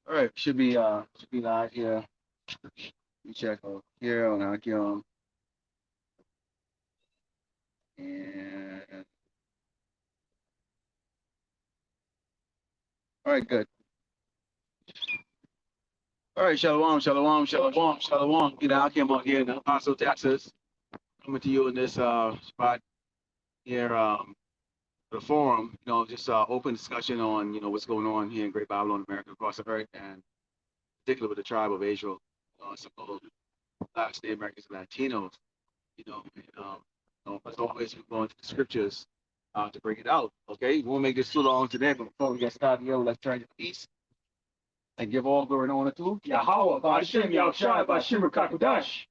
All right, should be live here. We check here on Akion. And all right, good. All right, shalom, shalom, shalom, shalom. You know, Akim out here in Paso, Texas, coming to you in this spot here, the forum. You know, just open discussion on what's going on here in Great Babylon, America, across the earth, and particularly with the tribe of Israel, so-called Black State Americans and Latinos. As always, we're going to the scriptures to bring it out. Okay, we won't make this too long today, but before we get started, let's turn to peace and give all glory and honor to Yahweh, Ba'ashem, Yahushua, Ba'ashem, Kakodash.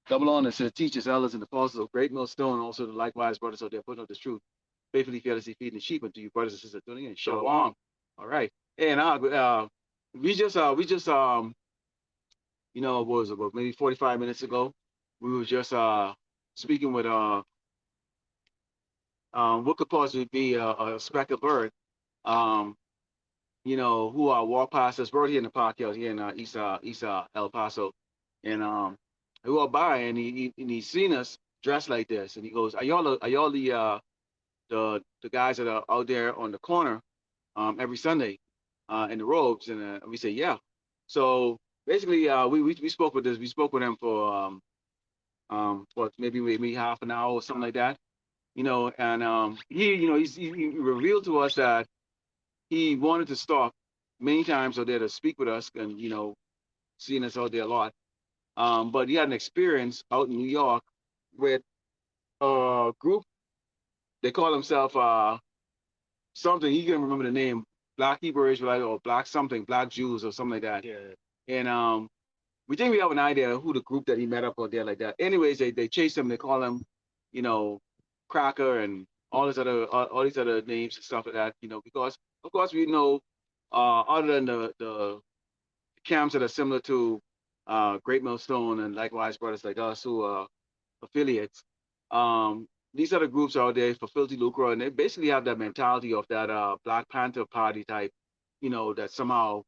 double honor to the teachers, elders, and the apostles of Great Millstone, and also the likewise brothers out there putting out this truth, faithfully, fearlessly feeding the sheep unto you, brothers and sisters, tuning in. Shalom. All right, and what was it, about maybe 45 minutes ago, we were just speaking with what could possibly be a speckled bird, who walked past us right here in the park out here in East El Paso, and he walked by and he seen us dressed like this, and he goes, "Are y'all the guys that are out there on the corner every Sunday in the robes?" And we say, "Yeah." So basically, we spoke with this. We spoke with him for maybe half an hour or something like that, and he revealed to us that he wanted to stop many times out there to speak with us and seeing us out there a lot. But he had an experience out in New York with a group. They call themselves something. He can't remember the name. Black Hebrew Israelite or Black something, Black Jews or something like that. Yeah. And we think we have an idea who the group that he met up out there like that. Anyways, they chase him. They call him, Cracker and all these other names and stuff like that. Because of course we know, other than the camps that are similar to Great Millstone and likewise brothers like us who are affiliates. These other groups out there for filthy lucre, and they basically have that mentality of that Black Panther Party type, that somehow,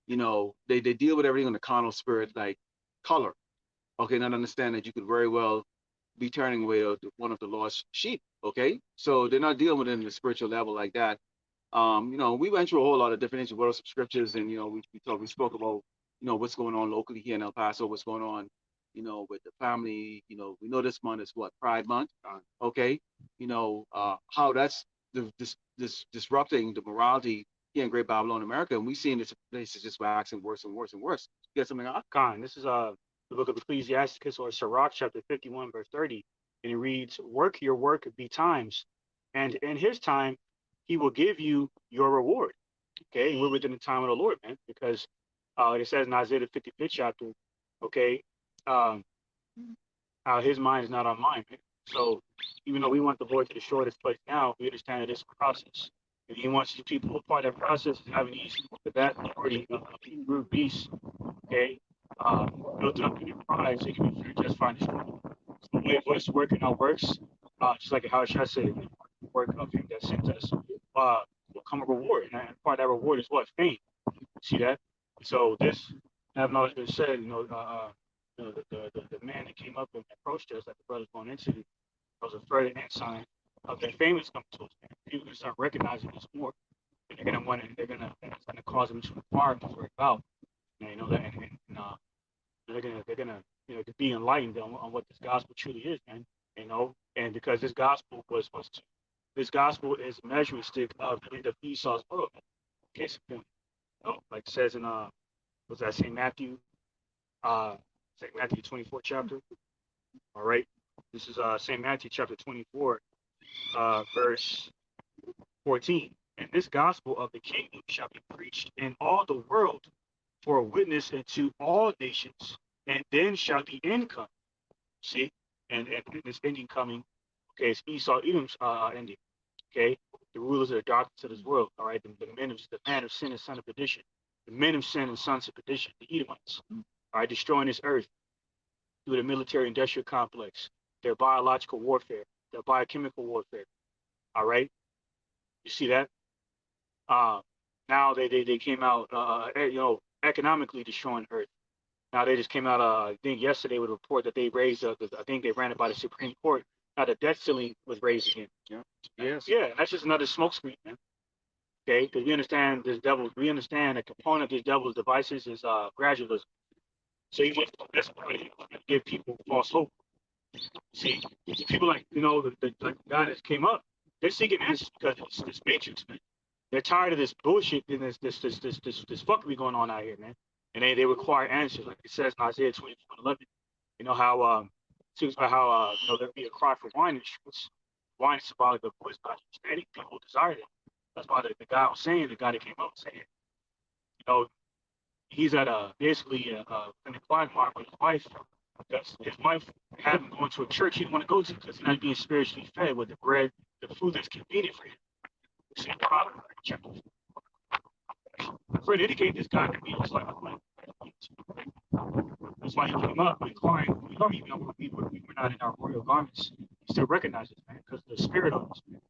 they deal with everything in the carnal spirit, like color. Okay, not understand that you could very well be turning away one of the lost sheep. Okay, so they're not dealing with it in the spiritual level like that. We went through a whole lot of different ancient world scriptures, and we spoke about what's going on locally here in El Paso, what's going on, with the family. We know this month is what, Pride Month. Okay, how that's this disrupting the morality here in Great Babylon, America, and we seeing this place is just waxing worse and worse and worse. You get something on? Khan, this is the book of Ecclesiasticus or Sirach, chapter 51, verse 30. And it reads, "Work your work betimes, and in his time he will give you your reward." Okay, and we're within the time of the Lord, man, because like it says in Isaiah the 55th chapter, okay, um, his mind is not our mind, man. So even though we want the Lord to destroy this place now, we understand that it's a process. And he wants you people, part of that process is having these that authority of Hebrew beasts, okay, built up in your pride so you can be just fine. So the way of us working our works, just like how Shah said, work of him that sent us, will come a reward. And part of that reward is what? Fame. See that? So this, having always been said, the man that came up and approached us, like the brother's going into, was a further sign of that fame is coming to us. Man. People can start recognizing this more, and they're gonna want to, it's gonna cause them to inquire before it's out. That, they're gonna be enlightened on what this gospel truly is, man. And because this gospel this gospel is a measuring stick of the end of Esau's world. Case in point, like it says in was that St. Matthew, St. Matthew 24 chapter. All right, this is St. Matthew chapter 24, verse 14. And this gospel of the kingdom shall be preached in all the world for a witness unto all nations, and then shall the end come. See, and this ending coming. Okay, it's Esau Edom's ending. Okay, the rulers of the darkness of this world. All right, the man of sin and son of perdition, the men of sin and sons of perdition, the Edomites. All right, destroying this earth through the military-industrial complex, their biological warfare, their biochemical warfare. All right, you see that? Now Now they came out, economically destroying Earth. Now they just came out, I think yesterday with a report that they raised, I think they ran it by the Supreme Court. Now the debt ceiling was raised again. Yeah. Yes. Yeah, that's just another smokescreen, man. Okay, because we understand a component of this devil's devices is gradualism. So you just that's why you give people false hope. See, people like like the guy that came up, they're seeking answers because it's this matrix, man. They're tired of this bullshit and this fuckery going on out here, man. And they require answers, like it says in Isaiah 24:11. You know how speaks about how there be a cry for wine in the streets. Wine is symbolic of wisdom, understanding. People desire it. That's why the guy was saying, the guy that came up saying, you know, he's at a basically an quagmire with his wife because his wife had him going to a church he didn't want to go to because he's not being spiritually fed with the bread, the food that's convenient for him. See the problem, right? For it indicate this guy could be just like a that's why he came up with crying. We don't even know we were not in our royal garments. He still recognizes, man, because the spirit of us, man.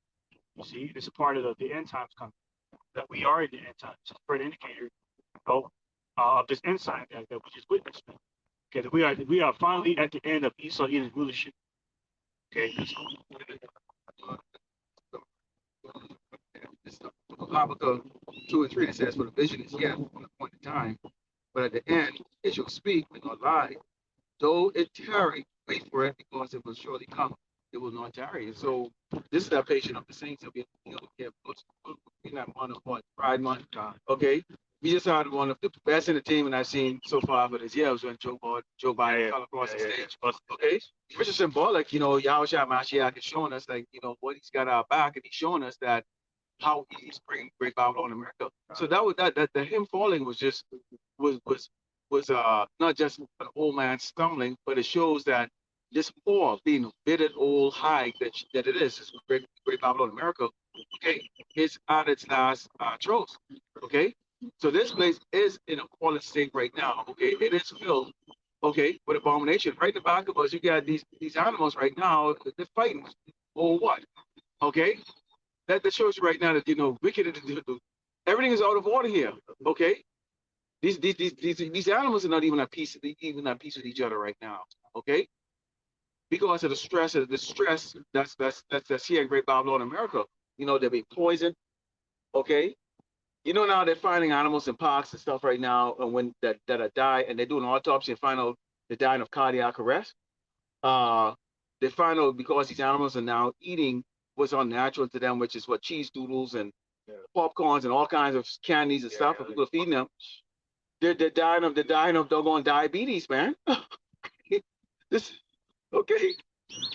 You see, it's a part of the end times coming. That we are in the end times. It's a indicator, of this insight that we just witnessed, man. Okay, that we are finally at the end of Esau Edom's rulership. Okay, Habakkuk 2 and 3 that says, "For the vision is yet on a point in time, but at the end it shall speak and not lie. Though it tarry, wait for it, because it will surely come. It will not tarry." And so this is that patient of the saints that we have in that month of what? Pride Month. Okay. We just had one of the best entertainment I've seen so far for this year was when Joe Biden fell across the stage. Okay. Which is symbolic, Yahushua Mashiach is showing us like, what he's got our back, and he's showing us that how he's bringing great Bible on America. So that him falling was just was not just an old man stumbling, but it shows that this Paul being a bitter old hag that it is great Bible on America. Okay, it's at its last throes. Okay, so this place is in a fallen state right now. Okay, it is filled. Okay, with abomination. Right in the back of us, you got these animals right now. They're fighting. Or what? Okay, that shows you right now that wicked. Everything is out of order here. Okay, these animals are not even at peace with each other right now. Okay, because of the stress that's here in Great Babylon, America. They're being poisoned. Okay, now they're finding animals in parks and stuff right now, and when that are die, and they're doing an autopsy and find out they're dying of cardiac arrest. They find out because these animals are now eating what's unnatural to them, which is what cheese doodles and popcorns and all kinds of candies and stuff. And people are feeding them. They're dying of doggone diabetes, man. This okay.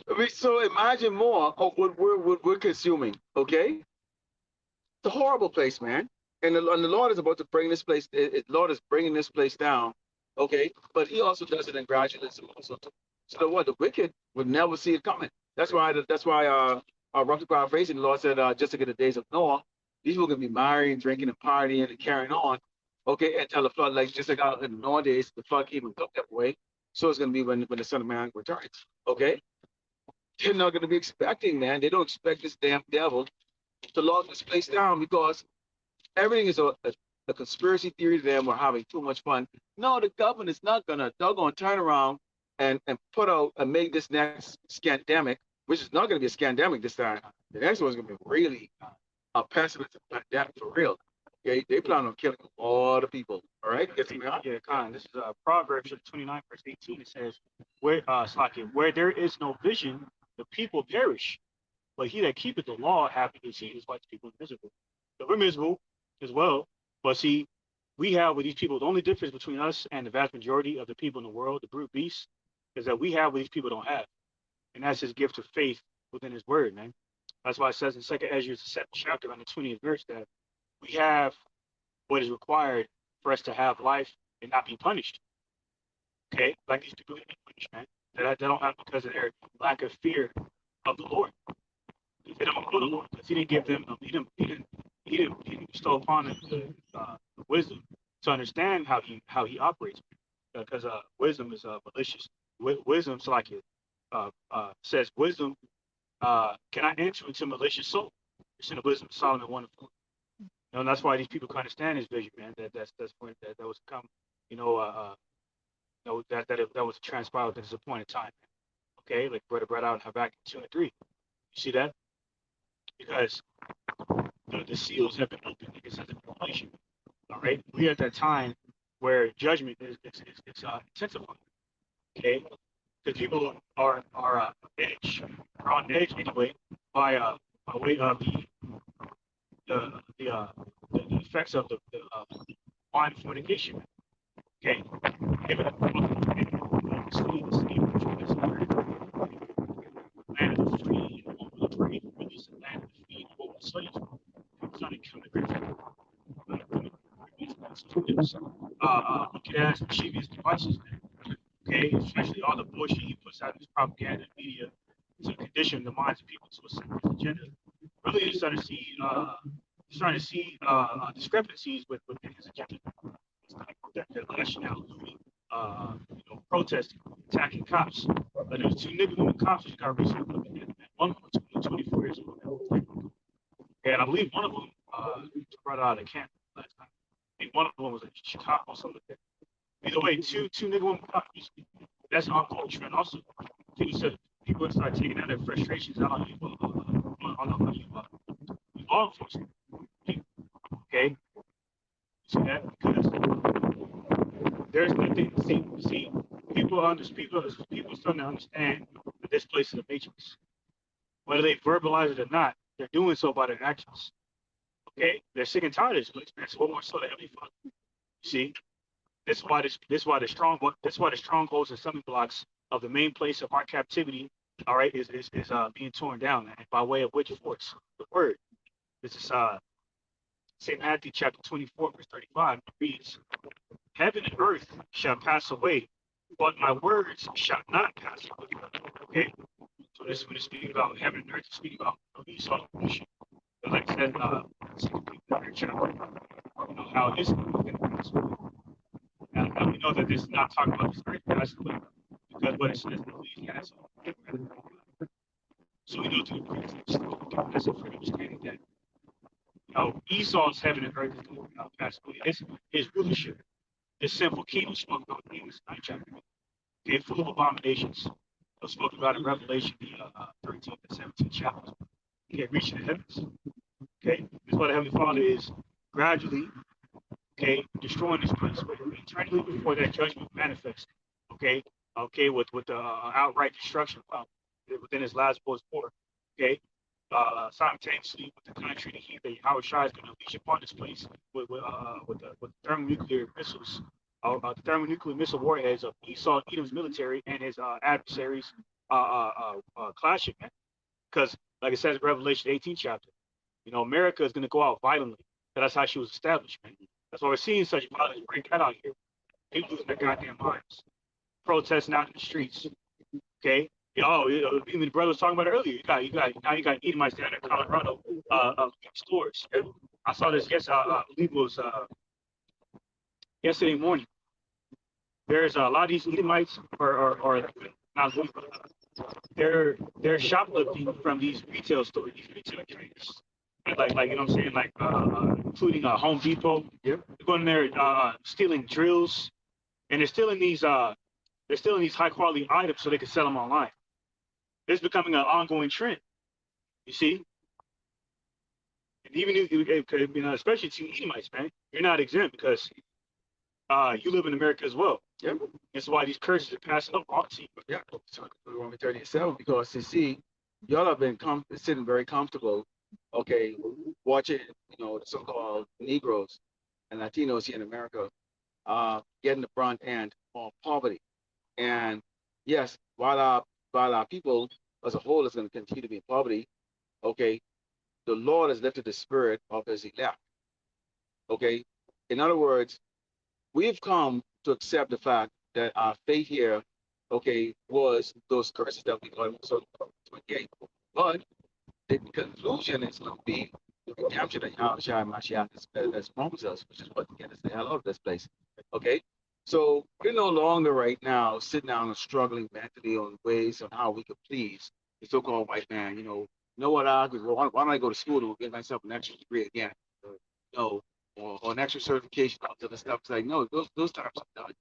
I mean, so imagine more of what we're consuming. Okay, it's a horrible place, man. And the Lord is about to bring this place. The Lord is bringing this place down. Okay, but He also does it in gradualism also. So what the wicked would never see it coming. That's why Rough the Crowd phrasing, the Lord said, just like in the days of Noah, these people gonna be marrying, drinking, and partying and carrying on. Okay, until the flood, like just like out in the Noah days, the flood came and took that away. So it's gonna be when the Son of Man returns. Okay, they're not gonna be expecting, man. They don't expect this damn devil to lock this place down because everything is a conspiracy theory to them. We're having too much fun. No, the government is not gonna. They're gonna turn around and put out and make this next scandemic, which is not gonna be a scandemic this time. The next one's gonna be really a pestilence pandemic for real. Okay, they plan on killing all the people. All right, get me on. Yeah, Khan. This is Proverbs 29, verse 18. It says, where there is no vision, the people perish. But he that keepeth the law, happy is he. Is why people are miserable. So we're miserable as well. But see, we have with these people, the only difference between us and the vast majority of the people in the world, the brute beasts, is that we have what these people don't have. And that's his gift of faith within his word, man. That's why it says in 2nd Ezra, the 7th chapter, on the 20th verse, that we have what is required for us to have life and not be punished. Okay? Like these people get punished, man. That they don't have because of their lack of fear of the Lord. They don't know the Lord because he didn't give them, he didn't bestow upon them the wisdom to understand how he operates. Because wisdom is malicious. Wisdom, so like it says, wisdom cannot enter into malicious soul. It's in the wisdom of Solomon 1:4. And that's why these people can understand this vision, man. That's when that was come, you know, that was transpired at this appointed time. Okay, like brother brought out Habakkuk 2 and 3. You see that? Because the seals have been opened. It says in Revelation. All right, we're at that time where judgment is intensifying. Okay, because people are edge, are on edge anyway by way of the the, uh, the effects of the wine fornication. Okay, given the land of the free and home of the brave, release the land of the free and home of the slaves. It's not a counter wicked ass mischievous devices, man. Okay, especially all the bullshit he puts out in his propaganda media to condition the minds of people to a certain agenda. Really, he's trying to see discrepancies within his agenda. It's like that lashing out, looting, protesting, attacking cops. But there's two niggas on the cops that got recently looking at. One of them was 24 years old. And I believe one of them brought out of camp last time. I think one of them was in Chicago or something like that. Either way, two nigga women cops. That's an ongoing trend. Also, people start taking out their frustrations out on you, law enforcement. Okay, see that because there's nothing. See, people starting to understand that this place is a matrix. Whether they verbalize it or not, they're doing so by their actions. Okay, they're sick and tired of this place, man. So what more so the Heavenly Father? You see, this why the strongholds and stumbling blocks of the main place of our captivity, all right, is being torn down, man, by way of which force? The word. This is St. Matthew chapter 24, verse 35. It reads, Heaven and earth shall pass away, but my words shall not pass away. Okay? So this is when it's speaking about heaven and earth, it's speaking about Esau's mission. Like I said, how it is going to pass away. Now we know that this is not talking about this earth passing away, because what it says is he has. So we know through the pretext, that's a free understanding that Esau's heaven and earth is going to pass away. His rulership, his sinful kingdom spoken about in Amos 9 chapter, okay, full of abominations, spoken about in Revelation, the 13th and 17th chapters. Okay, reaching the heavens. Okay, this is what the Heavenly Father is gradually, okay, destroying this place, but eternally before that judgment manifests. Okay, with the outright destruction within his last post war. Okay, simultaneously with the country, the heat that Howard Shah is going to unleash upon this place with the thermonuclear missiles, the thermonuclear missile warheads of Esau, Edom's military, and his adversaries clashing, man. Because, like it says in Revelation 18 chapter, America is going to go out violently. That's how she was established, man. That's why we're seeing such violence break out here. People losing their goddamn minds, protesting out in the streets. Okay, even the brother was talking about it earlier. You got Edomites down in Colorado, stores. I saw this. Yes, I believe it was yesterday morning. There's a lot of these Edomites, or not. They're shoplifting from these retail stores, these retail traders. Like you know what I'm saying, like including Home Depot. Yep. They're going there stealing drills, and they're stealing these high quality items so they can sell them online. It's becoming an ongoing trend. You see, and even if, especially to Edomites, man, you're not exempt because you live in America as well. Yep. That's why these curses are passing up on to you. Yeah. So Roman 37, because you see, y'all have been sitting very comfortable, okay, watching, the so-called Negroes and Latinos here in America getting the brunt end of poverty. And yes, while our people as a whole is going to continue to be in poverty, okay, the Lord has lifted the spirit of his elect. Okay. In other words, we've come to accept the fact that our fate here, okay, was those curses that we got in so 28. But the conclusion is going to be the redemption that Yahweh Mashiach has promised us, which is what to get us the hell out of this place. Okay? So we're no longer right now sitting down and struggling mentally on ways on how we could please the so-called white man. You know what? Why don't I go to school to get myself an extra degree again? know, or an extra certification to the stuff. It's like, no, those times are done.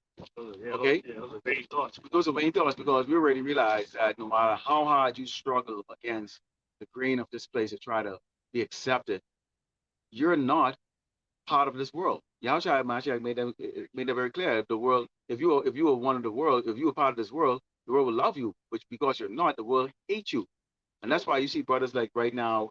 Yeah, Okay? those are vain thoughts. Those are main thoughts because we already realize that no matter how hard you struggle against the grain of this place to try to be accepted, you're not part of this world. Yahushua Mashiach made that very clear. If the world, if you were one of the world, if you were part of this world, the world will love you, which because you're not, the world hates you. And that's why you see brothers like right now,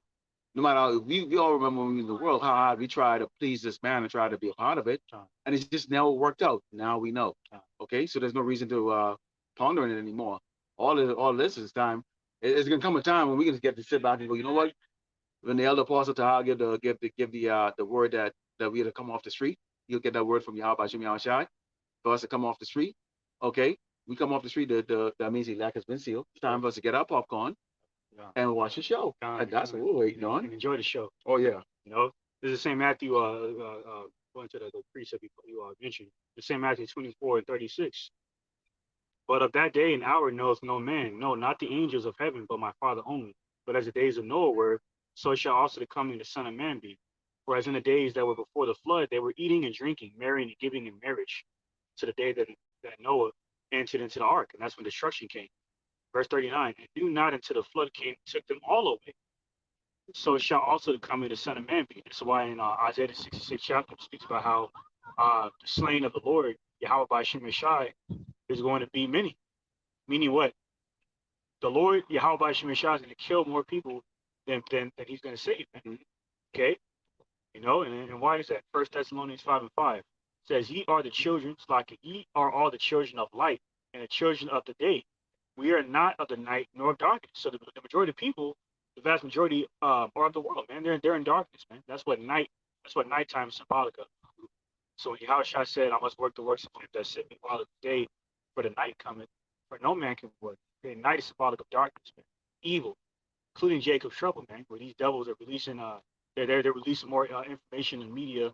no matter how, we all remember when we were in the world how hard we try to please this man and try to be a part of it. And it's just never worked out. Now we know. Okay, so there's no reason to ponder on it anymore. All this is time. It's gonna come a time when we can get to sit back and go, you know what? When the elder apostle Tahal give the word that we had to come off the street, you'll get that word from Yahweh Shem Yahushai for us to come off the street. Okay, we come off the street. That means the lack has been sealed. It's time for us to get our popcorn and watch the show. And that's what we're waiting on. And enjoy the show. Oh yeah. You know, this is St. Matthew, going to the precept you mentioned, the St. Matthew 24:36. But of that day and hour knoweth no man, no, not the angels of heaven, but my Father only. But as the days of Noah were, so shall also the coming of the Son of Man be. For as in the days that were before the flood, they were eating and drinking, marrying and giving in marriage, to the day that Noah entered into the ark, and that's when destruction came. Verse 39, and knew not until the flood came and took them all away. So shall also the coming of the Son of Man be. That's why in Isaiah 66 chapter it speaks about how the slain of the Lord, Yahweh by Shemeshai, is going to be many. Meaning what? The Lord, Yahweh by Shemeshai, is going to kill more people than he's going to save. Man. Okay? You know, and why is that? 1 Thessalonians 5:5 says, ye are the children, like ye are all the children of light and the children of the day. We are not of the night nor of darkness. So the majority of people, the vast majority are of the world, man. They're in darkness, man. That's what nighttime is symbolic of. So when Yahushua said, I must work the works of him that sent me while the day for the night cometh, for no man can work. The night is symbolic of darkness, man. Evil, including Jacob's trouble, man, where these devils are releasing they're releasing more information in media, you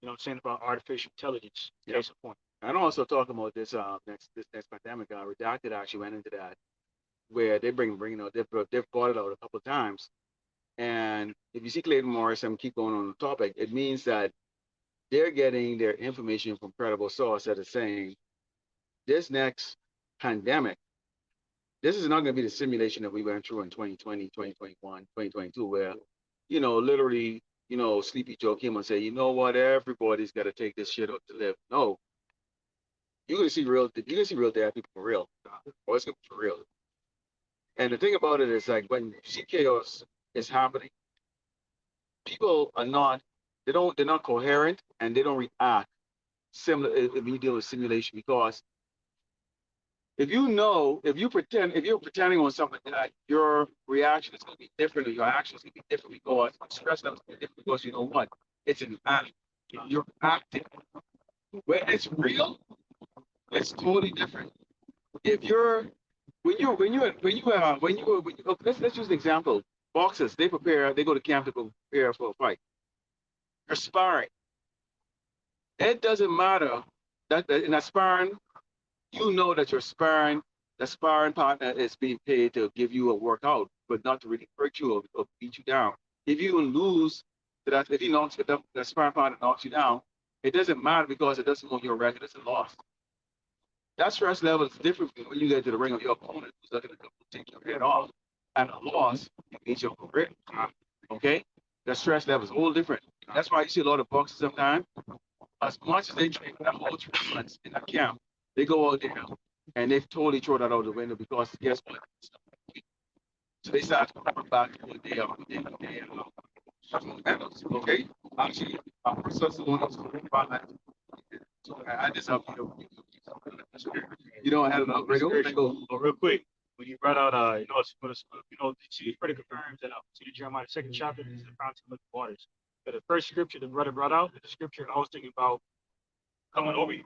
know what I'm saying, about artificial intelligence. Yep. Case in point. And also talking about this next pandemic, Redacted actually went into that, where they've brought it out a couple of times. And if you see Clayton Morris and keep going on the topic, it means that they're getting their information from credible source that is saying this next pandemic, this is not going to be the simulation that we went through in 2020, 2021, 2022, where, literally, Sleepy Joe came and said, you know what, everybody's got to take this shit up to live. No, you're going to see real dead people for real. Or it's going to be for real. And the thing about it is, like, when you see chaos is happening, people are they're not coherent and they don't react similar if you deal with simulation, because if you're pretending on something that your reaction is going to be different or your action is going to be different because stress levels going to be different because you know what? It's an act. You're acting. When it's real, it's totally different. If you're let's use an example. Boxers, they go to camp to prepare for a fight. They're sparring. It doesn't matter that in a sparring, you know that the sparring partner is being paid to give you a workout, but not to really hurt you or beat you down. If you lose, if the sparring partner knocks you down, it doesn't matter because it doesn't go on your record as a loss. That stress level is different when you get to the ring of your opponent who's looking to take your head off, and a loss means your career. Okay? The stress level is a little different. That's why you see a lot of boxers sometimes, as much as they train for that whole 3 months in a camp, they go out there and they totally throw that out the window because guess what? So they start to come back to their fundamentals. Okay? Actually, our first one is about that. So I just have I had enough radio. Real quick, when you brought out, see, pretty confirms that see the Jeremiah 2nd chapter is the fountain of the waters. But the first scripture the brother brought out, the scripture I was thinking about coming over you.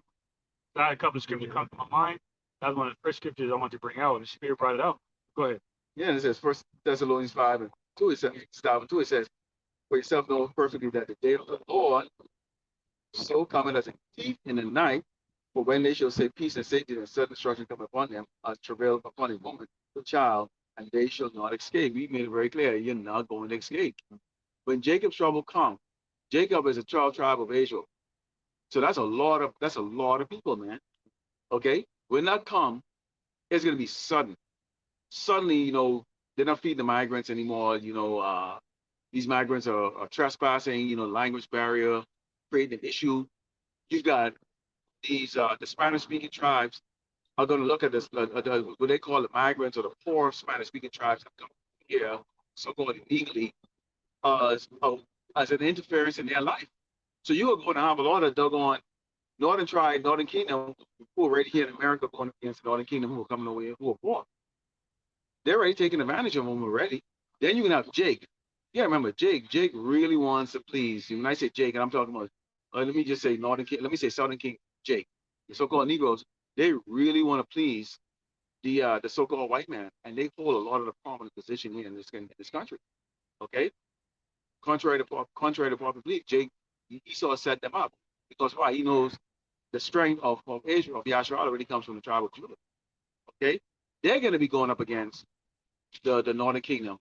So I had a couple of scriptures come to my mind. That's one of the first scriptures I wanted to bring out, and the Spirit brought it out. Go ahead. Yeah, it says 1 Thessalonians 5:2. It says, for yourself know perfectly that the day of the Lord so cometh as a thief in the night. For when they shall say peace and safety, and sudden destruction come upon them, as travail upon a woman, the child, and they shall not escape. We made it very clear, you're not going to escape. When Jacob's trouble comes, Jacob is a 12 tribe of Israel. So that's a lot of people, man. Okay? When that come, it's gonna be sudden. Suddenly, they're not feeding the migrants anymore. These migrants are trespassing, language barrier, creating an issue. You've got these the Spanish speaking tribes are going to look at this, what they call the migrants or the poor Spanish speaking tribes that come here, so called illegally, as, as an interference in their life. So you are going to have a lot of doggone Northern tribe, Northern Kingdom, who are right here in America going against the Northern Kingdom who are coming over here, who are poor. They're already taking advantage of them already. Then you can have Jake. Yeah, remember Jake. Jake really wants to please. When I say Jake, and I'm talking about, let me just say Northern King. Let me say Southern King. Jake, the so-called Negroes. They really want to please the so-called white man, and they hold a lot of the prominent position here in this country. Okay, contrary to popular belief, Jake he sort of set them up because why? He knows the strength of Israel, of Yahshua already comes from the tribe of Judah. Okay, they're going to be going up against the Northern Kingdom,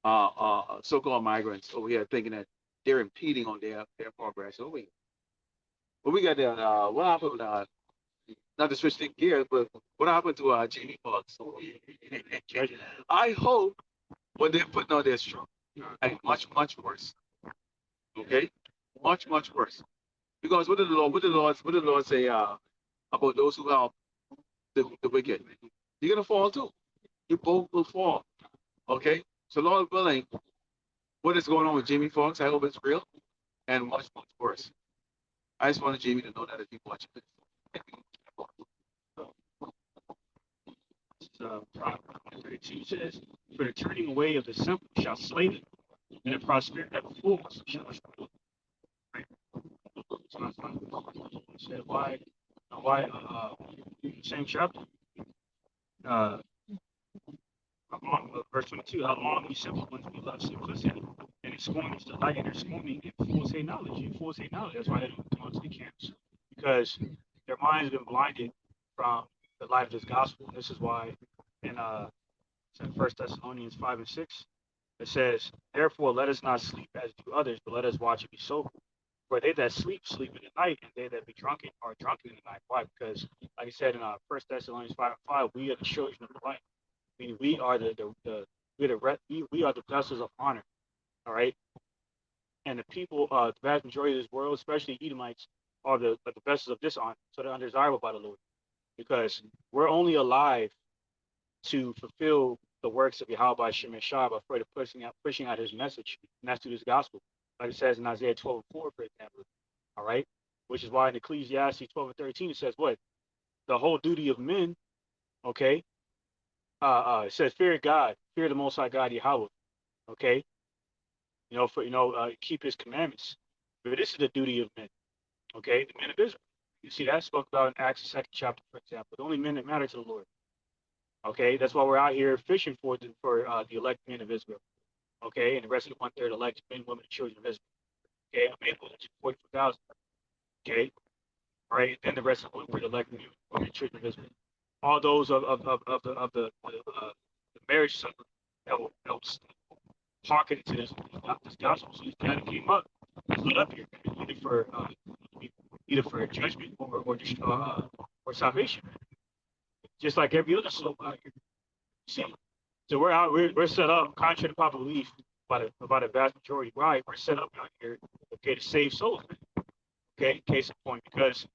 so-called migrants over here, thinking that they're impeding on their progress over here. But we got that. What happened? Not to switch the gears, but what happened to Jamie Foxx? I hope when they're putting on their show, and much worse. Okay, much worse. Because what did the Lord say about those who help the wicked? You're gonna fall too. You both will fall. Okay. So Lord willing, what is going on with Jamie Foxx? I hope it's real and much worse. I just wanted Jamie to know that if you watch it. Proverbs 32 says, "For the turning away of the simple shall slay them, and the prosperity of the fools shall destroy." Right? So that's why it said, same chapter, uh, verse 22, how long you simple ones we love simplicity, and it scorns the light, and they're scorning, and fools hate knowledge. And fools hate knowledge. That's why they don't come to the camps, because their minds have been blinded from the light of this gospel. This is why in First Thessalonians 5 and 6, it says, "Therefore let us not sleep as do others, but let us watch and be sober. For they that sleep, sleep in the night, and they that be drunken are drunken in the night." Why? Because, like I said in First Thessalonians 5 and 5, we are the children of the light. Meaning we are we are the vessels of honor. All right, and the people, the vast majority of this world, especially Edomites, are the vessels of dishonor, so they're undesirable by the Lord, because we're only alive to fulfill the works of Yahweh by Shem and Shah by further pushing out his message, and that's through this gospel. Like it says in Isaiah 12 and 4, for example. All right. Which is why in Ecclesiastes 12 and 13 it says what? The whole duty of men, okay? It says fear God, fear the most high God Yahweh. Okay. Keep his commandments. But this is the duty of men, okay? The men of Israel. You see that spoke about in Acts the second chapter, for example. The only men that matter to the Lord. Okay, that's why we're out here fishing for the elect men of Israel. Okay, and the rest of the 1/3 elect men, women, and children of Israel. Okay, I'm able to 44,000. Okay, right. Then the rest of the 1/3 elect men, women, and children of Israel. All those the marriage supper that will hearken to this gospel. So these guys came up, stood up here, either for judgment or salvation, just like every other soul out here. See, so we're set up, contrary to popular belief, by the vast majority, right? We're set up out here, okay, to save souls, man. Okay, case in point, because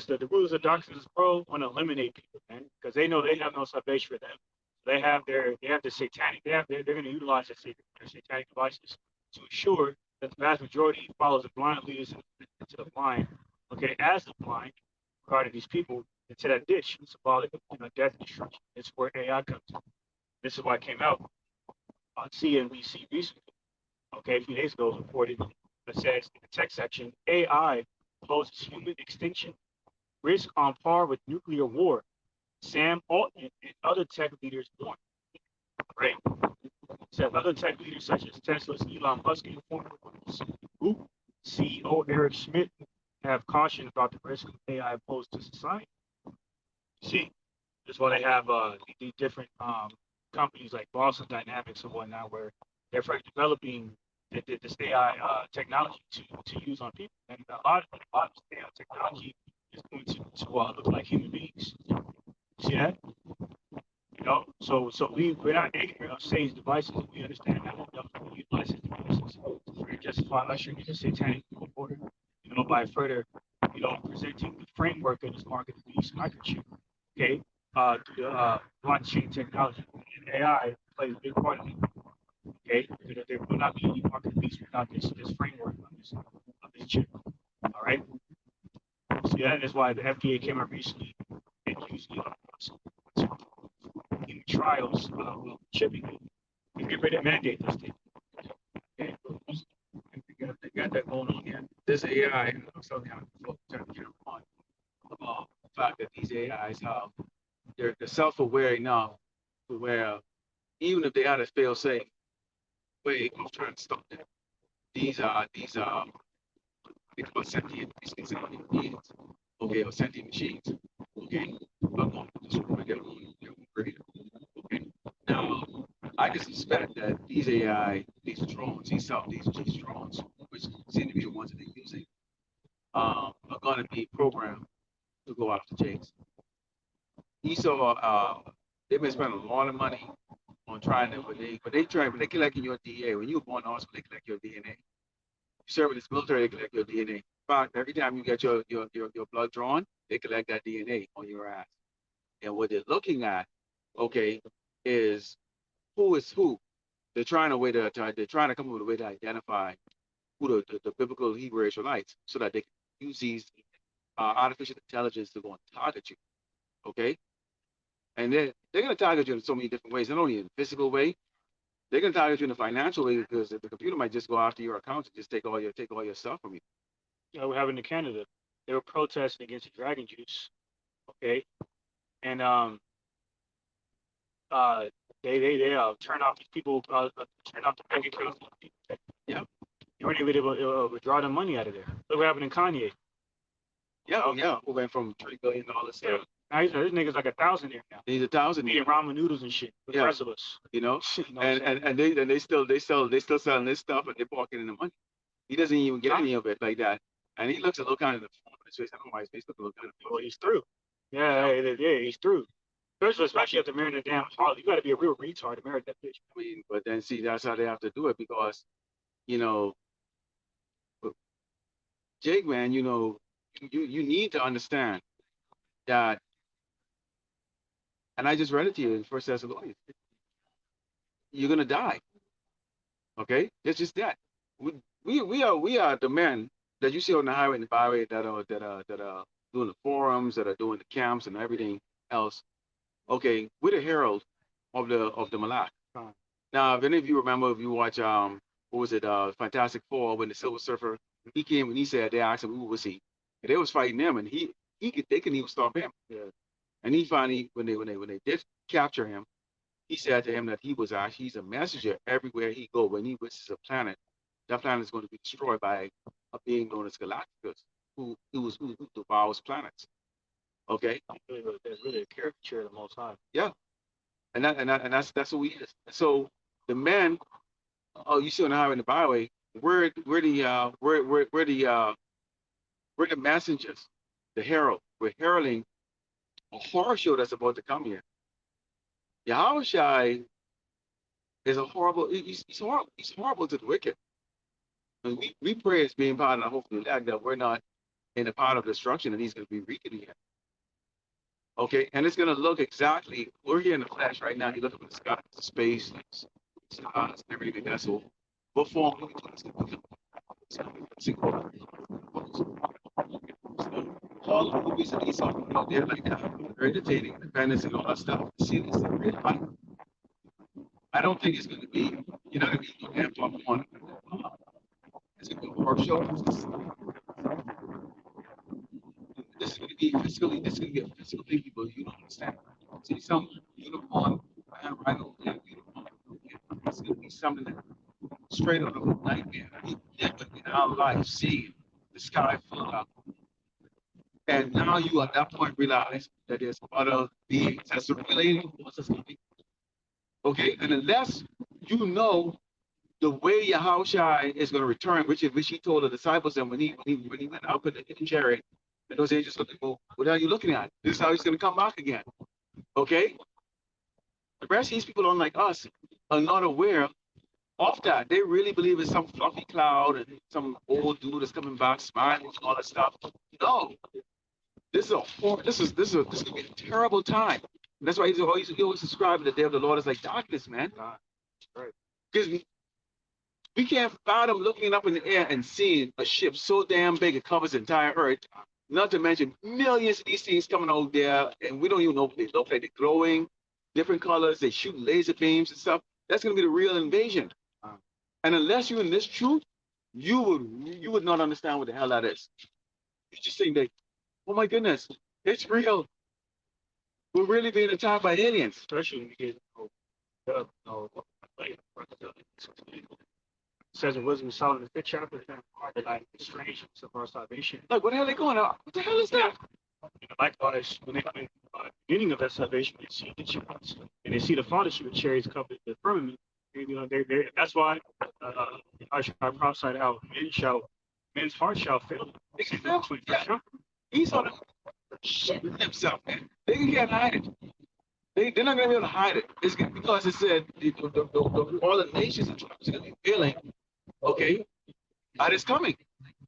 the rulers of darkness of this world want to eliminate people, man, because they know they have no salvation for them. They have the satanic, they're going to utilize their satanic devices to ensure that the vast majority follows the blind leaders into the blind, okay, as the blind regarding these people into that ditch, symbolic of death and destruction. It's where AI comes in. This is why it came out on CNBC recently, okay, a few days ago, reported that says in the text section, AI poses human extinction risk on par with nuclear war. Sam Altman and other tech leaders warn. Right? Said other tech leaders such as Tesla's Elon Musk and former Google CEO Eric Schmidt have cautioned about the risk of AI posed to society. See, that's why they have the different companies like Boston Dynamics and whatnot, where they're developing this AI technology to use on people, and a lot of this AI technology is going to look like human beings. See that? You know, so we're not ignorant of Satan's devices. We understand how we utilize his devices to justify ushering in the satanic order. You know, by further, presenting the framework of this mark of the beast microchip. Okay, through the blockchain technology and AI plays a big part of it. Okay, there will not be any mark of the beast without this framework of this chip. All right. So yeah, that's why the FDA came out recently and used in trials of chipping it. They get ready to mandate this thing. Okay, they got that going on here. This AI, I'm still kind of on about the fact that these AIs have they're self-aware enough to where even if they had a fail-safe way of trying to stop them, these are they call sentient beings, okay, or sentient machines, okay, are going to destroy their own brain, okay. Now, I can suspect that these AI, these drones, these drones, which seem to be the ones that they're using, are going to be programmed to go after Jakes. Esau, they've been spending a lot of money on trying to, but they collecting your DNA. When you were born in hospital, they collect your DNA. You serve in this military, they collect your DNA. In fact, every time you get your blood drawn, they collect that DNA on your ass. And what they're looking at, okay, is who is who. They're trying to come up with a way to identify who the biblical Hebrew Israelites, so that they can use these artificial intelligence to go and target you. Okay, and they're going to target you in so many different ways, not only in a physical way. They're going to target you in a financial way because the computer might just go after your account and just take all your stuff from you. We're having in Canada, they were protesting against the dragon juice. Okay, and uh, they turn off these people, turn off the bank accounts. Yeah, you weren't able to withdraw the money out of there. Look what happened in Kanye. Yeah, yeah, we went from $3 billion to now this nigga's like 1,000 there now. He's 1,000. Eating ramen noodles and shit with the rest of us. You know, and they still selling this stuff and they're pocketing the money. He doesn't even get any of it like that. And he looks a little kind of deformed on his face. I don't know why his face looks a little kind of. Well, he's through. Yeah, yeah, he's through. Especially after marrying a damn Harley. You got to be a real retard to marry that bitch. I mean, but then see, that's how they have to do it because, you know, Jake, man, you need to understand that, and I just read it to you in First Thessalonians. You're gonna die. Okay, it's just that. We are the men that you see on the highway and the byway that are doing the forums, that are doing the camps and everything else. Okay, we're the herald of the Malak. Now, if any of you remember, if you watch what was it, Fantastic Four, when the Silver Surfer he came and he said they asked him who was he, and they was fighting him, and they couldn't even stop him. Yeah. And he finally, when they did capture him, he said to him that he's a messenger everywhere he go. When he visits a planet, that planet is going to be destroyed by a being known as Galacticus, who devours planets. Okay. That's really a caricature of the Most High. Yeah, and that's who he is. So the men, you see on the highway and the byway, we're the messengers, the herald. We're heralding a horror show that's about to come here. Yahushua is a horrible. He's horrible. He's horrible to the wicked. And we pray as being part of the hopefully that we're not in a part of destruction and he's going to be wreaking here. Okay, and it's going to look exactly. We're here in the flesh right now. You look up in the sky, the space, stars, everything that's all. What form it's going to become? All the movies that he's talking out there like that, they're entertaining, independence, and all that stuff. See this in real life. I don't think it's going to be, you know what I mean? You can't pop on. It's going to be a horror show. This is going to be physically, this is going to be a physical thing, people. You don't understand. See some unicorn, right over there, unicorn. It's going to be something that straight out of a nightmare. We never in our life see the sky full of. And now you at that point realize that there's other beings that's relating to us. Okay, and unless you know the way Yahushua is going to return, which he told the disciples, and when he went up in the chariot, and those angels looked, well, what are you looking at? This is how he's going to come back again. Okay? The rest of these people, unlike us, are not aware of that. They really believe it's some fluffy cloud and some old dude that's coming back smiling and all that stuff. No, this is gonna be a terrible time. And that's why he always described the day of the Lord as like darkness, man. Right. Because we can't fathom looking up in the air and seeing a ship so damn big it covers the entire earth. Not to mention millions of these things coming out there, and we don't even know what they look like. They're glowing, different colors. They shoot laser beams and stuff. That's gonna be the real invasion. And unless you're in this truth, you would not understand what the hell that is. You just think that, oh my goodness, it's real. We're really being attacked by aliens. Especially when you get like, says in Wisdom of Solomon, the fifth chapter, like strange of our salvation. Like, what the hell are they going on? What the hell is that? Likewise, when they come in beginning of that salvation, they see the chariots and they see the fathership of chariots covered the firmament. And, that's why I prophesied how men's hearts shall fail. Exactly. Yeah. He's on shitting himself, man. They can't hide it. They're not going to be able to hide it. It's because it said all the nations and tribes are going to be feeling, okay, that is coming.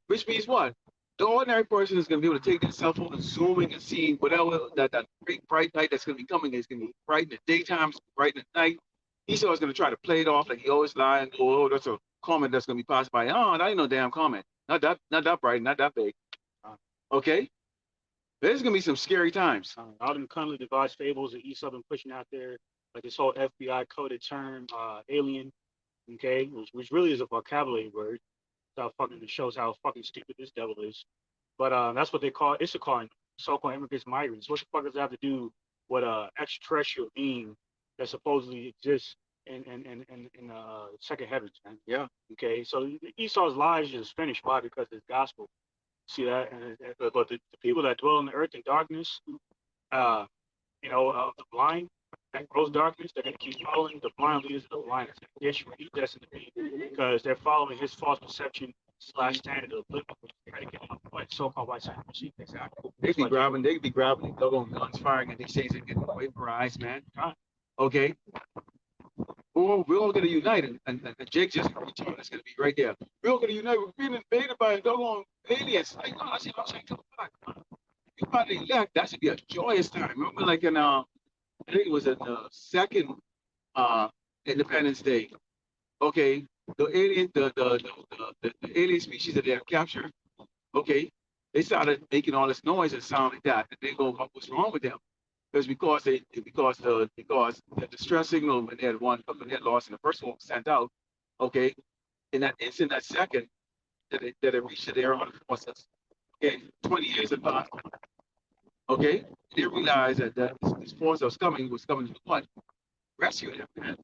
Which means what? The ordinary person is going to be able to take their cell phone and zooming and seeing whatever that great bright light that's going to be coming is going to be bright in the daytime, bright in the night. He's always going to try to play it off like he always lie and go, oh, that's a comment that's going to be passed by. Oh, that ain't no damn comment. Not that bright, not that big. Okay? There's going to be some scary times. All them cunningly devised fables that Esau been pushing out there, like this whole FBI coded term, alien, okay, which really is a vocabulary word. That fucking shows how fucking stupid this devil is. But that's what they call it's a calling so-called immigrants, migrants. What the fuck does that have to do with extraterrestrial being that supposedly exists in second heavens, man? Yeah. Okay, so Esau's lies is finished. Why? Because it's gospel. See that? But the people that dwell in the earth in darkness, uh, the blind, that gross darkness, they're going to keep following the blind leaders of the blindness. Yes, you're destined to be because they're following his false perception / standard of living predicated on what so-called white supremacy. Exactly. They be grabbing the doggone guns firing and these things and getting away from our eyes, man. Okay. We're all going to unite, and Jake just returned. It's going to be right there. We're all going to unite. We're being invaded by a doggone aliens. Like, no, I said, come back. You finally left. That should be a joyous time. Remember, like in I think it was in the second Independence Day. Okay, the alien species that they have captured. Okay, they started making all this noise and sound like that. And they go, what's wrong with them? Because the distress signal when they had lost and the first one was sent out. Okay, in that instant, that second that it reached the air on the process. Okay, 20 years had passed. Okay, they realized that this force that was coming to what? Rescue them, man.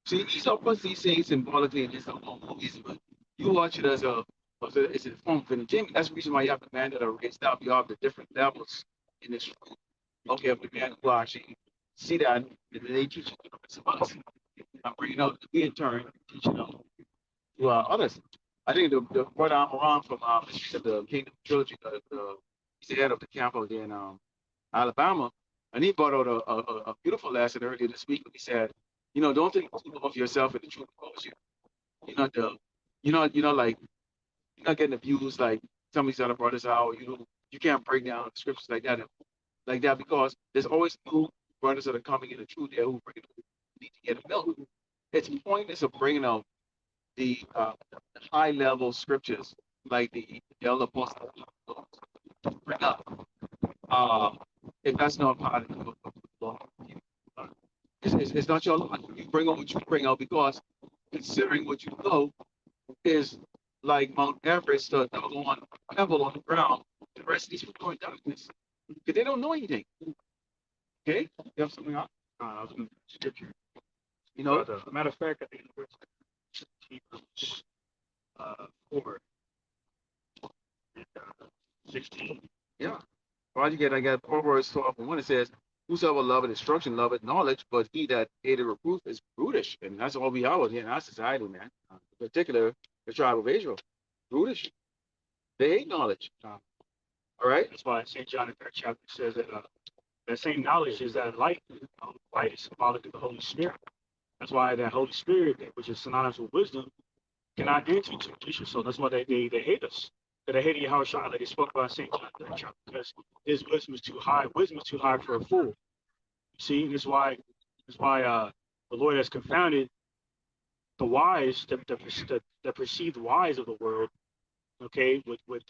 See, Esau puts these things symbolically in his own movies, but you watch it as it's a form of entertainment. That's the reason why you have the man that are raised up. You have the different levels in this. Okay, of the man who actually see that and they teach it to the rest of us. I'm bringing out we in turn teaching them to others. I think the brother Amaran from the Kingdom Trilogy, he's the head of the camp over there in Alabama, and he brought out a beautiful lesson earlier this week. He said, don't think of yourself in the truth calls you. You're not the, like you're not getting abused like some of these other brothers are. You can't break down scriptures like that because there's always new brothers that are coming in the truth there who need to get milk. It's pointless of bringing out the high level scriptures like the elder apostle bring up. If that's not part of the law, it's not your law. You bring out what you bring out because considering what you know is like Mount Everest, the one pebble on the ground. The rest of these people are in darkness because they don't know anything. Okay, you have something else? I was going to scripture. Matter of fact, I think Hebrews 4 and 16. Yeah. Well, I got Proverbs 12 and 1. It says, whosoever loveth instruction loveth knowledge, but he that hated reproof is brutish. And that's all we are here in our society, man. In particular, the tribe of Israel. Brutish. They hate knowledge. All right? That's why St. John in the third chapter says that that same knowledge is that light. Light is symbolic of the Holy Spirit. That's why that Holy Spirit, which is synonymous with wisdom, cannot enter into tradition. So that's why they hate us. They hate Yahweh Shai, like they spoke about St. John the third chapter, because his wisdom is too high. Wisdom is too high for a fool. You see, that's why the Lord has confounded the wise, the perceived wise of the world, okay, with what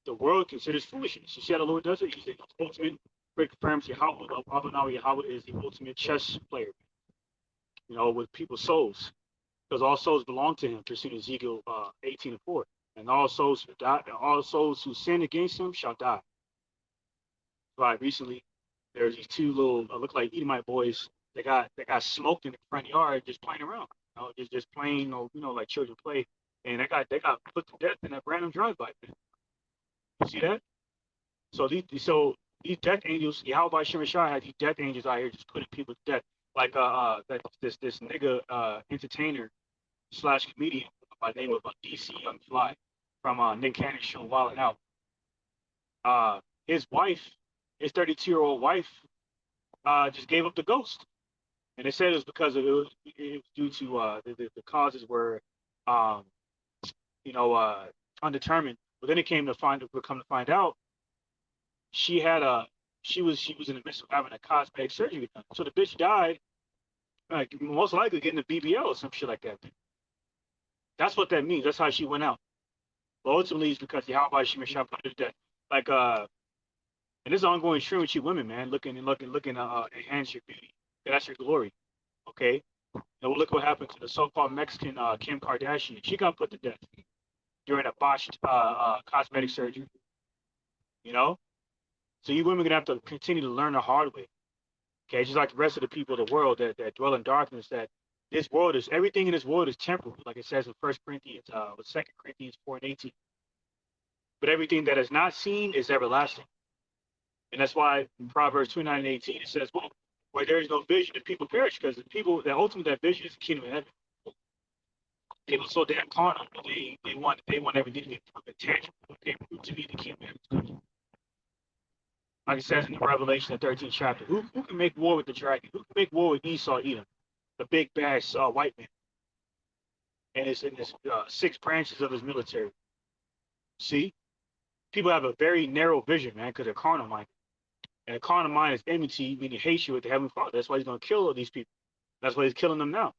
the world considers foolishness. You see how the Lord does it? He's the ultimate, it confirms Yahweh. Yahweh is the ultimate chess player, with people's souls, because all souls belong to him, pursuing Ezekiel 18:4. And all souls who die, all souls who sin against him shall die. Right. Recently, there's these two little look like Edomite boys that got smoked in the front yard just playing around. Just playing, like children play. And they got put to death in that random drive-by. You see that? So these death angels, Yahweh Shem Shai had these death angels out here just putting people to death. Like this nigga entertainer slash comedian by the name of DC Young Fly from Nick Cannon's show Wild 'N Out. His wife, his 32-year-old wife, just gave up the ghost, and they said it was because it was due to the causes were, um, undetermined. But then it come to find out, she had she was in the midst of having a cosmetic surgery done. So the bitch died, like most likely getting a BBL or some shit like that. That's what that means. That's how she went out. But ultimately, it's because Yahweh Shemeshah put her to death. Like and this is ongoing trend with you women, man, looking to enhance your beauty. That's your glory. Okay. Now look what happened to the so-called Mexican Kim Kardashian. She got put to death during a botched cosmetic surgery. You know, so you women gonna have to continue to learn the hard way. Okay, just like the rest of the people of the world that dwell in darkness. That this world is everything in this world is temporal, like it says in First Corinthians, with 2 Corinthians 4:18. But everything that is not seen is everlasting. And that's why in Proverbs 29:18 it says, well, where there is no vision, the people perish, because the people that ultimately that vision is the kingdom of heaven. People are so damn carnal, they want everything to be tangible. They prove to be the kingdom of heaven. Like it says in Revelation, the 13th chapter, who can make war with the dragon? Who can make war with Esau, Edom, the big bad white man, and his 6 branches of his military? See, people have a very narrow vision, man, because they're carnal minded. And a carnal mind is enmity, meaning hatred with the Heavenly Father. That's why he's going to kill all these people. That's why he's killing them now.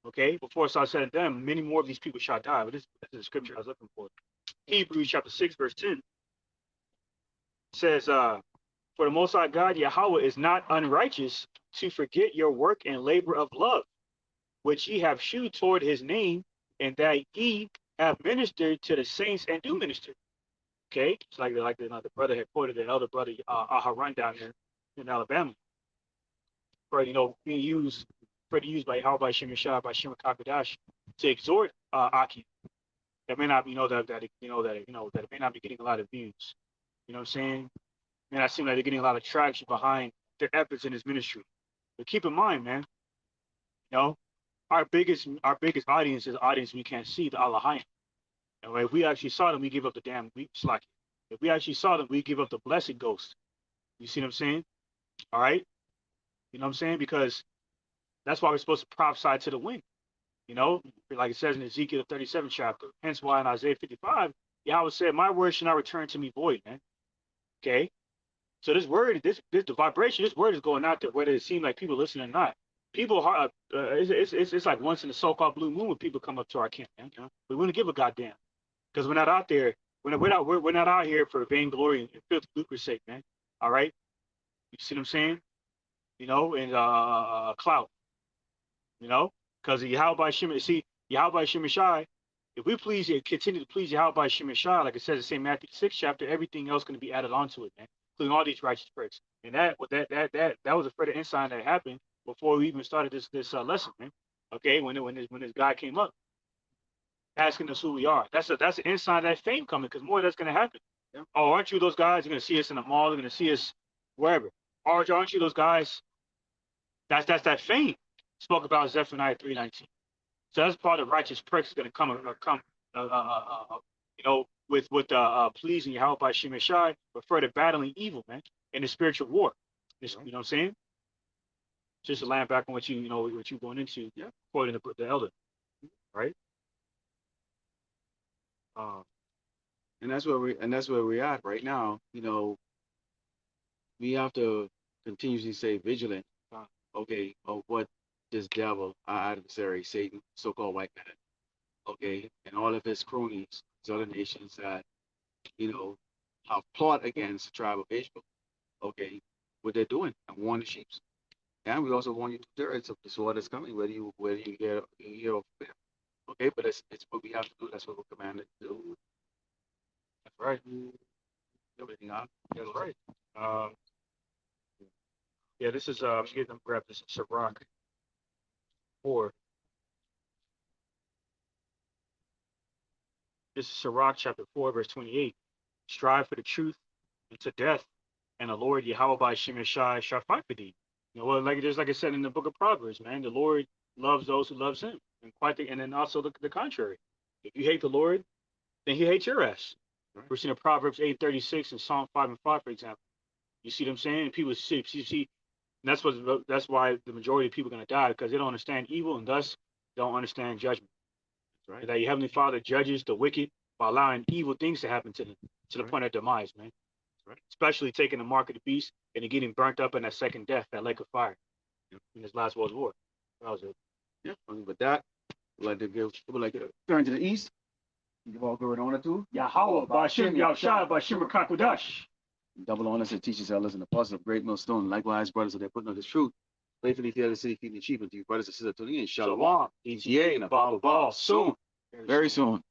Okay? Before it's all said and done, many more of these people shall die. But this is the scripture I was looking for. Hebrews chapter 6, verse 10 says, for the Most High God, Yahweh, is not unrighteous to forget your work and labor of love, which ye have shewed toward his name, and that ye have ministered to the saints and do minister. Okay, it's like the brother had quoted the elder brother Aharon down there in Alabama, for being used by Yahweh Shemeshah by Shema Kakadash to exhort Aki. That may not be that it may not be getting a lot of views. You know what I'm saying? And I seem like they're getting a lot of traction behind their efforts in his ministry. But keep in mind, man, our biggest audience is an audience we can't see, the Allahayim. And if we actually saw them, we give up the damn slack. If we actually saw them, we give up the blessed ghost. You see what I'm saying? All right? You know what I'm saying? Because that's why we're supposed to prophesy to the wind. Like it says in Ezekiel 37 chapter. Hence why in Isaiah 55, Yahweh said, my word shall not return to me void, man. Okay? So this word, the vibration, this word is going out there, whether it seems like people listen or not. People, it's like once in the so-called blue moon when people come up to our camp, man. We wouldn't give a goddamn. Because we're not out there. We're not out here for vainglory and filthy lucre's sake, man. All right, you see what I'm saying? And clout. Because Yahweh Shemeshai. If we continue to please Yahweh Shemeshai, like it says in St. Matthew 6 chapter, everything else going to be added onto it, man, including all these righteous works. And that was a further insight that happened before we even started this lesson, man. Okay, when this guy came up, asking us who we are. That's an insight of that fame coming, because more of that's going to happen. Yeah. Oh, aren't you those guys? You're going to see us in the mall. You're going to see us wherever. Aren't you those guys? That's that fame spoke about Zephaniah 3:19. So that's part of righteous pricks is going to come, pleasing Yahweh by Shemeshai, but further battling evil, man, in the spiritual war. This, you know what I'm saying? Just to land back on what what you going into, quoting the elder, right? And that's where we're at right now. We have to continuously stay vigilant, okay, of what this devil, our adversary, Satan, so-called white man, okay, and all of his cronies, these other nations that, have plot against the tribe of Israel, okay, what they're doing and warn the sheep. And we also warn you to the of the sword that's coming, whether you hear or fear. Okay, but it's what we have to do. That's what we're commanded to do. That's right. Everything on. That's right. Yeah, this is I'm getting them grab this Sirach 4. This is Sirach chapter 4, verse 28. Strive for the truth unto death, and the Lord Yahweh by Shemeshai shall fight for thee. Well, like I said in the book of Proverbs, man, the Lord loves those who loves him. And then also the contrary. If you hate the Lord, then he hates your ass. Right. We're seeing in Proverbs 8:36 and Psalm 5 and 5, for example. You see what I'm saying? People see, and that's why the majority of people are gonna die, because they don't understand evil and thus don't understand judgment. That's right. That your heavenly Father judges the wicked by allowing evil things to happen to them to the point of demise, man. Right. Especially taking the mark of the beast and then getting burnt up in that second death, that lake of fire, in this last world war. That was it. Yeah. With that, we'd like to turn to the east. Give all glory and honor to Yahweh, Ba'ashem, Yahushua, Ba'ashem, Kakudash. Double honors and teachers, elders, and apostles of great millstone. Likewise, brothers, that they're putting on this truth. Faithfully fear the city, feeding the sheep, and to you, brothers and sisters, tuning in. Shalom. ETA and above all soon. Very soon.